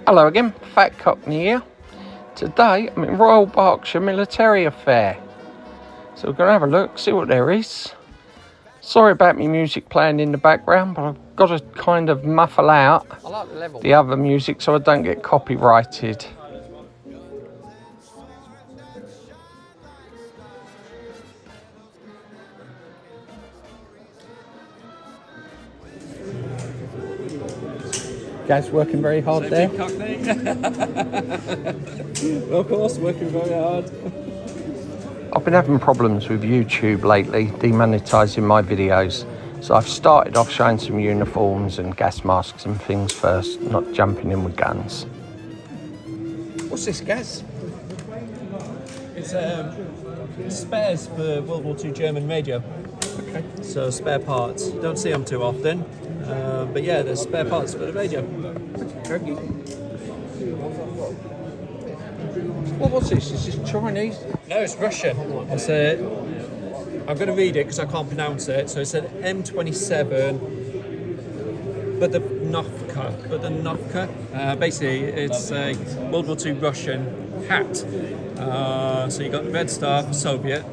Hello again, Fat Cockney here. Today I'm in Royal Berkshire Militaria Fair. So we're going to have a look, see what there is. Sorry about me music playing in the background, but I've got to kind of muffle out the other music so I don't get copyrighted. Guys working very hard there. Cockney. Of course, working very hard. I've been having problems with YouTube lately, demonetising my videos. So I've started off showing some uniforms and gas masks and things first, not jumping in with guns. What's this, Gaz? It's spares for World War II German radio. Okay. So spare parts. Don't see them too often. But yeah, there's spare parts for the radio. Okay. What was this? Is this Chinese? No, it's Russian. It's I'm going to read it because I can't pronounce it. So it's an M27, but the Novka. Basically, it's a World War II Russian hat. So you got the red star for Soviet.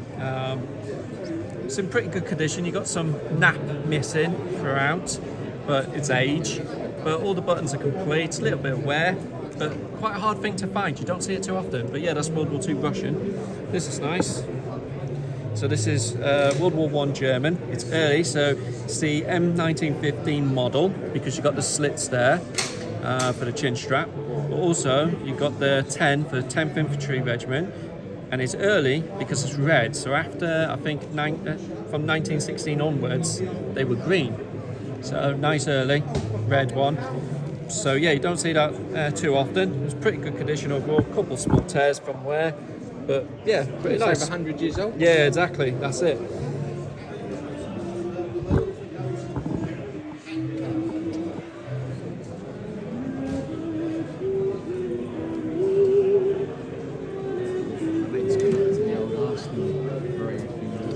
It's in pretty good condition. You got some nap missing throughout, but it's age. But all the buttons are complete. It's a little bit of wear, but quite a hard thing to find. You don't see it too often. But yeah, that's World War II Russian. This is nice. So this is World War I German. It's early, so it's the M1915 model because you've got the slits there for the chin strap. But also you've got the 10 for the 10th Infantry Regiment, and it's early because it's red. So after, I think, from 1916 onwards, they were green. So nice early red one. So yeah, you don't see that too often. It's pretty good condition overall. Couple small tears from wear. But yeah, pretty nice. Over 100 years old? Yeah, exactly. That's it.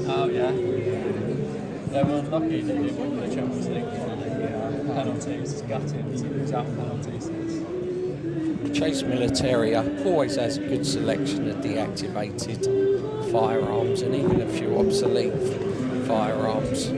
Oh yeah. They were unlucky that they won the Champions League. Penalties, it's gutting. It was out penalties. Chase Militaria always has a good selection of deactivated firearms and even a few obsolete firearms.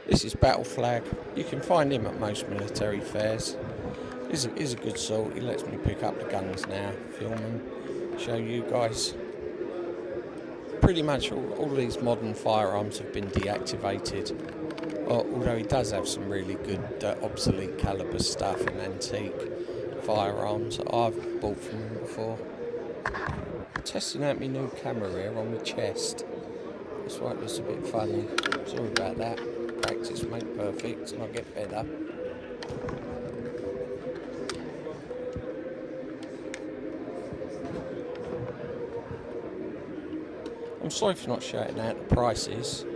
This is Battle Flag. You can find him at most military fairs. He's a good sort. He lets me pick up the guns now, film them, show you guys. Pretty much all these modern firearms have been deactivated. Although he does have some really good obsolete-calibre stuff and antique firearms that I've bought from him before. Testing out my new camera here on my chest. That's why it looks a bit funny. Sorry about that. Practice make perfect and I'll get better. I'm sorry for not shouting out the prices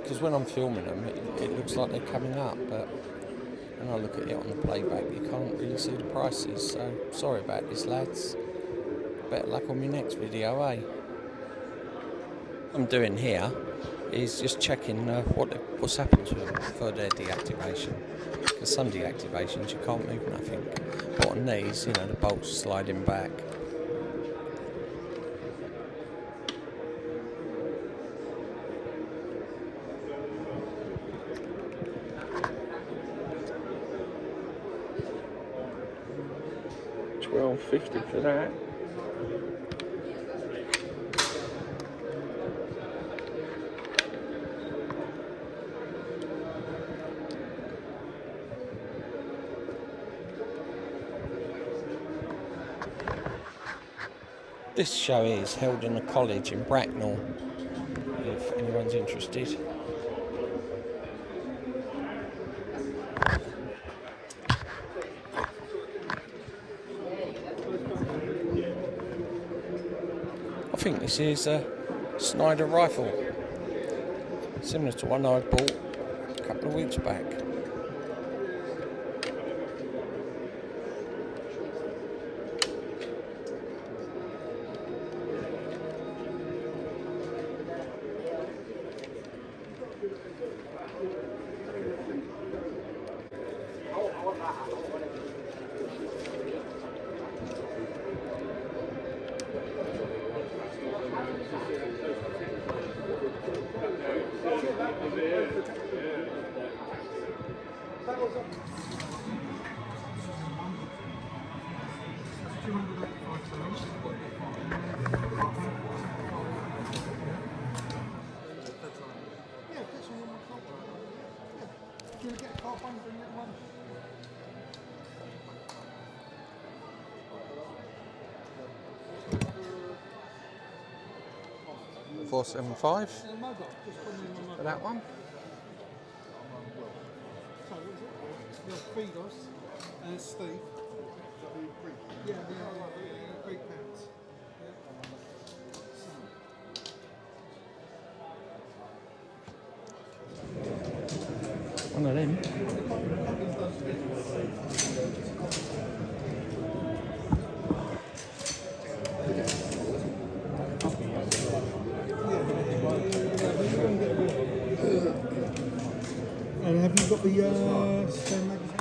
because when I'm filming them it looks like they're coming up, but when I look at it on the playback you can't really see the prices, so sorry about this, lads. Better luck on my next video, eh? What I'm doing here is just checking what's happened to them for their deactivation. Because some deactivations you can't move nothing. But on these, you know, the bolts sliding back. $12.50 for that. This show is held in a college in Bracknell. if anyone's interested. I think this is a Snider rifle, similar to one I bought a couple of weeks back. $475 for that one. Steve. Yeah, £3. One of them. And have you got the Stone magazine?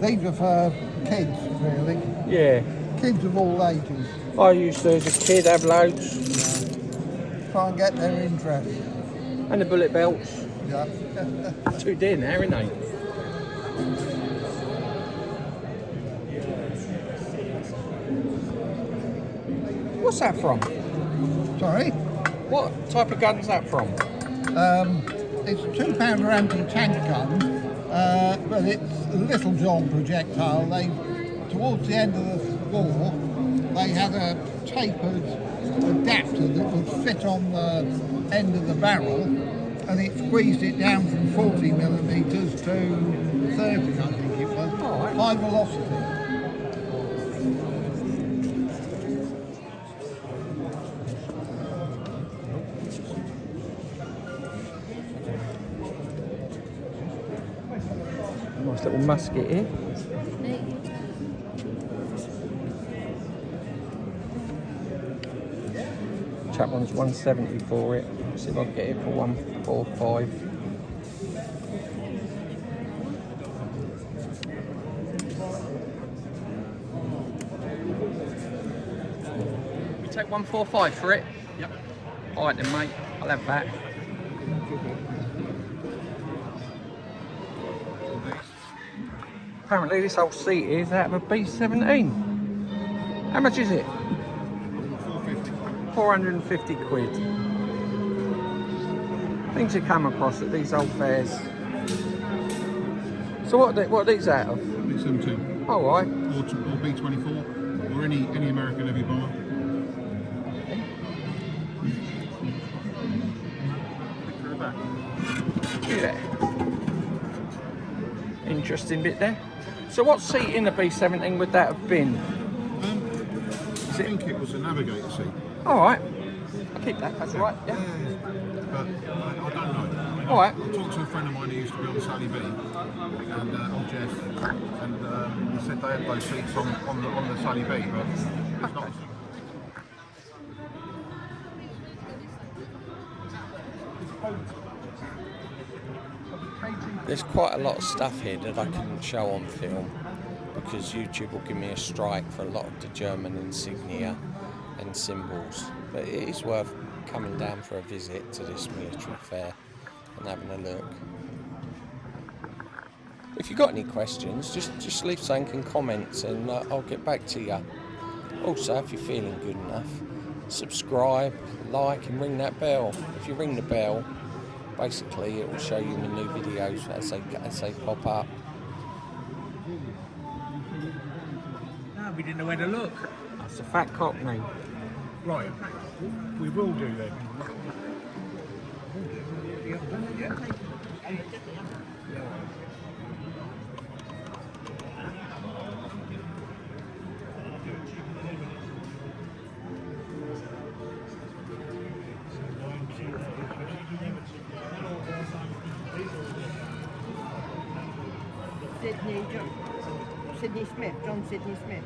These are for kids, really. Yeah. Kids of all ages. I used to, as a kid, have loads. Try and get their interest. And the bullet belts. Yeah. Too dear now, aren't they? What's that from? Sorry? What type of gun's that from? It's a £2 anti-tank gun, but it's a Little John projectile. Towards the end of the war, they had a tapered adapter that would fit on the end of the barrel, and it squeezed it down from 40mm to 30, I think it was. High velocity. Nice little musket here. Chap one's 170 for it. See if I can get it for 145. You take 145 for it? Yep. Alright then, mate. I'll have that. Apparently this whole seat is out of a B17. How much is it? 450 quid. Things you come across at these old fairs. So what are these out of? B-17. Oh, right. Or B-24, or any American heavy bomber. Yeah. Interesting bit there. So what seat in the B17 would that have been? I think it was a navigator seat. Alright. I'll keep that, that's alright, yeah. But I don't know. Alright. I talked to a friend of mine who used to be on Sally B, and on Jeff, and he said they had those seats on the Sally B, but it's not. There's quite a lot of stuff here that I couldn't show on film because YouTube will give me a strike for a lot of the German insignia and symbols. But it is worth coming down for a visit to this military fair and having a look. If you've got any questions, just leave something in comments and I'll get back to you. Also, if you're feeling good enough, subscribe, like and ring that bell. If you ring the bell, basically it will show you my new videos as they pop up. No, we didn't know where to look. That's a fat Cockney. Right, we will do then. Sydney Smith, John Sydney Smith.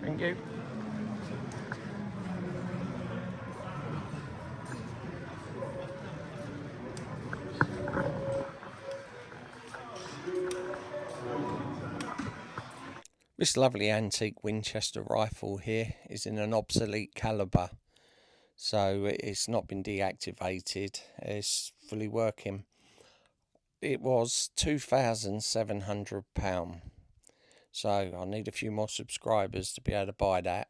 Thank you. This lovely antique Winchester rifle here is in an obsolete calibre, so it's not been deactivated, it's fully working. It was £2,700, so I need a few more subscribers to be able to buy that.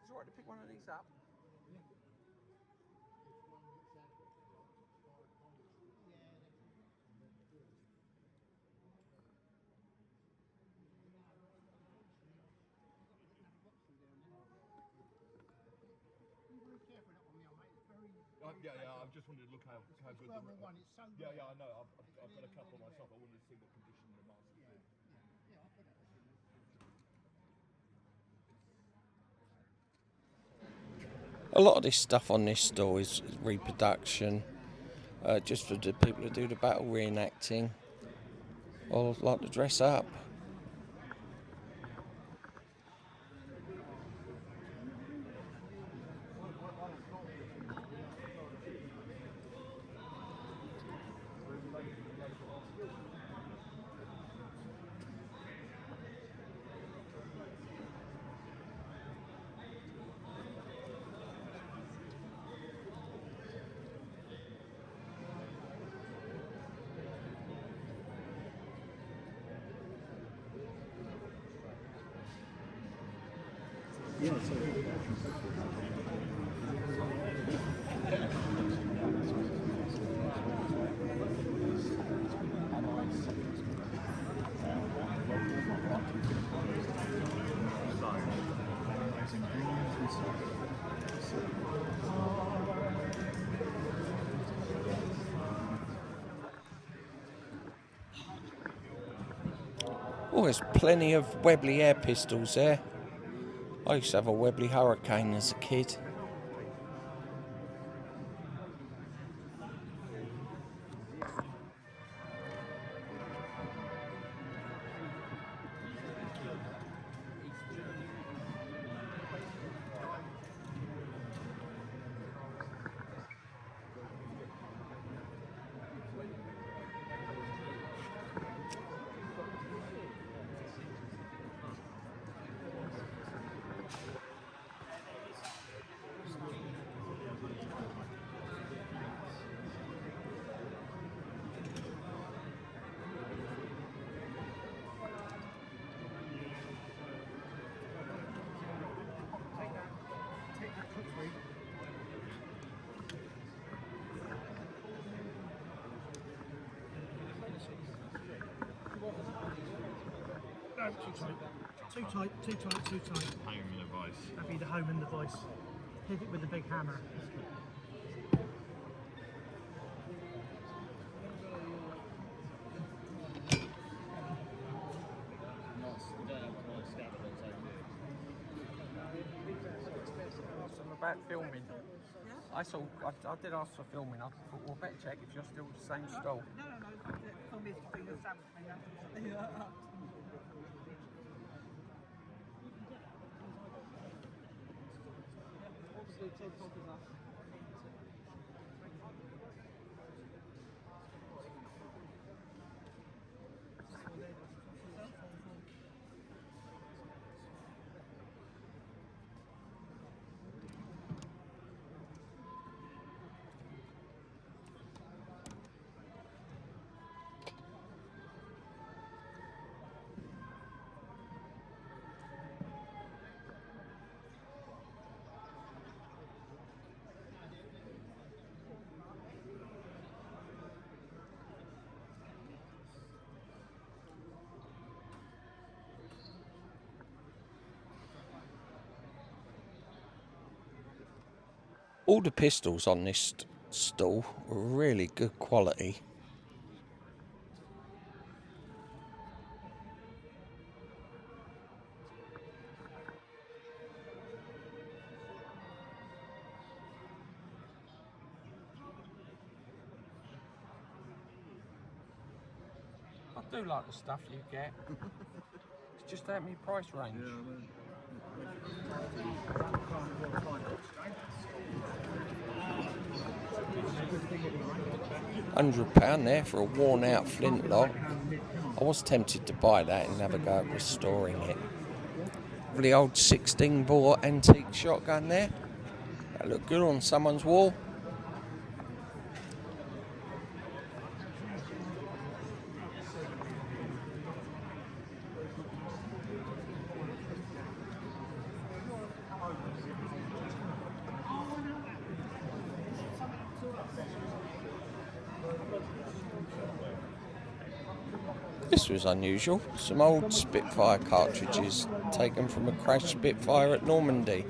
It's alright to pick one of these up. Yeah, I just wanted to look how good the one. It's so yeah, I know. I've got a couple myself. I wanted to see what condition the mask is in. A lot of this stuff on this store is reproduction, just for the people who do the battle reenacting or like to dress up. Oh, there's plenty of Webley air pistols there. I used to have a Webley Hurricane as a kid. Too tight. Home and a vice. That'd be the home and the vice. Hit it with the big hammer. about filming. I did ask for filming. I thought, well, better check if you're still the same stall. No, for me to do the sandwich. All the pistols on this stall were really good quality. I do like the stuff you get. It's just out of my price range. £100 there for a worn out flintlock. I was tempted to buy that and have a go at restoring it. The old 16 bore antique shotgun there. That looked good on someone's wall. This was unusual. Some old Spitfire cartridges taken from a crashed Spitfire at Normandy.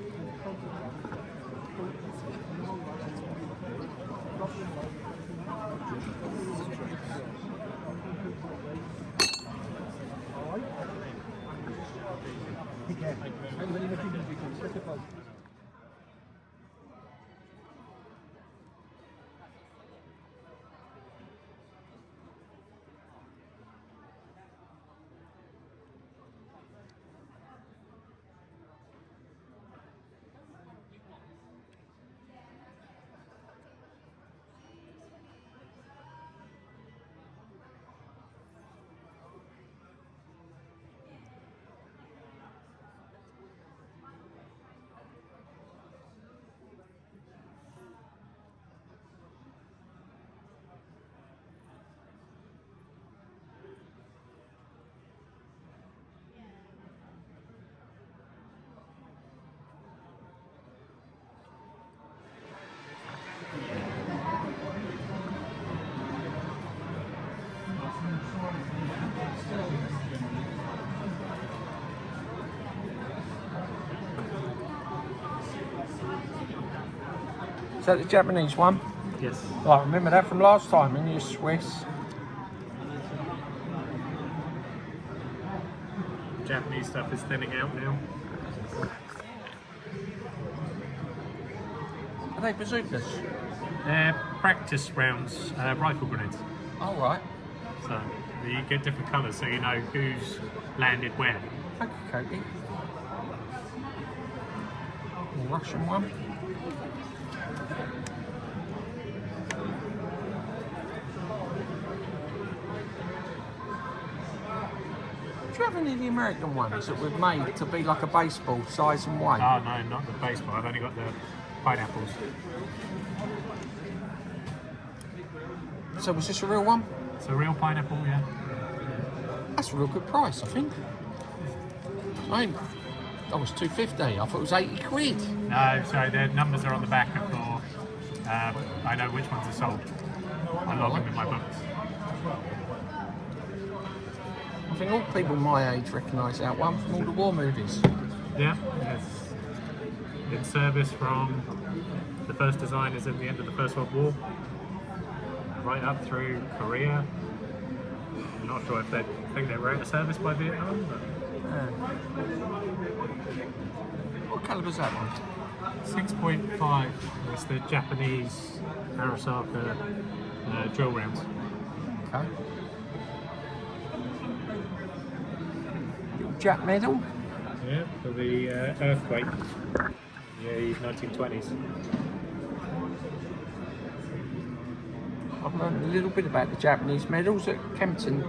Is that the Japanese one? Yes. I remember that from last time, and you're Swiss. Japanese stuff is thinning out now. Are they bazookas? They're practice rounds, rifle grenades. Oh, right. So you get different colours so you know who's landed where. Okay. Russian one. Do you have any of the American ones that were made to be like a baseball size and weight? Oh no, not the baseball. I've only got the pineapples. So was this a real one? It's a real pineapple, yeah. That's a real good price, I think. That was $2.50. I thought it was 80 quid. No, sorry, the numbers are on the back for. I know which ones are sold. I log them in my books. I think all people my age recognise that one from all the war movies. Yeah, it's in service from the first designers at the end of the First World War, right up through Korea. I'm not sure if they think they were out of service by Vietnam, but What caliber's that one? 6.5. It's the Japanese Arasaka drill rounds. Okay. Little Jap medal. Yeah, for the earthquake. The 1920s. I've learned a little bit about the Japanese medals at Kempton.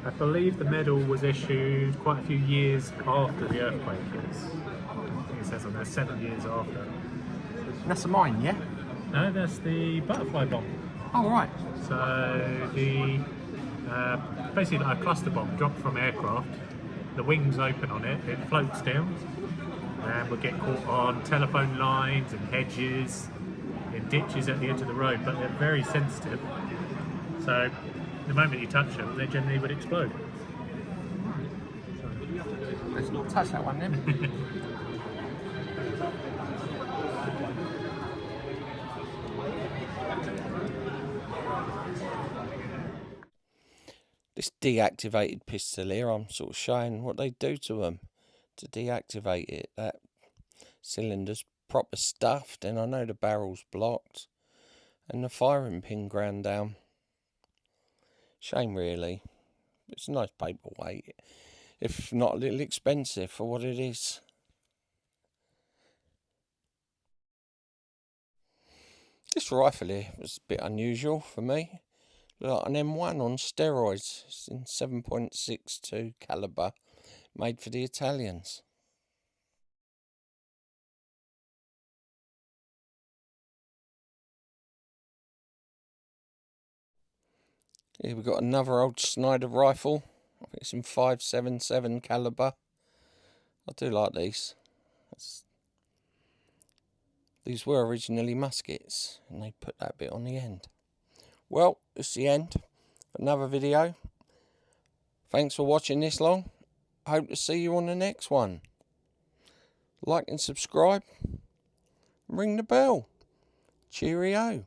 I believe the medal was issued quite a few years after the earthquake. I think it says on there 7 years after. That's a mine, yeah? No, that's the butterfly bomb. Oh, right. So the basically a cluster bomb dropped from aircraft. The wings open on it, it floats down, and will get caught on telephone lines and hedges, in ditches at the edge of the road. But they're very sensitive, so the moment you touch them, they generally would explode. Let's not touch that one then. This deactivated pistol here, I'm sort of showing what they do to them to deactivate it. That cylinder's proper stuffed, and I know the barrel's blocked, and the firing pin ground down. Shame, really. It's a nice paperweight, if not a little expensive for what it is. This rifle here was a bit unusual for me. Like an M1 on steroids. It's in 7.62 calibre, made for the Italians. Here we've got another old Snider rifle. I think it's in 5.77 calibre. I do like these. These were originally muskets, and they put that bit on the end. Well, it's the end of another video. Thanks for watching this long. Hope to see you on the next one. Like and subscribe. Ring the bell. Cheerio.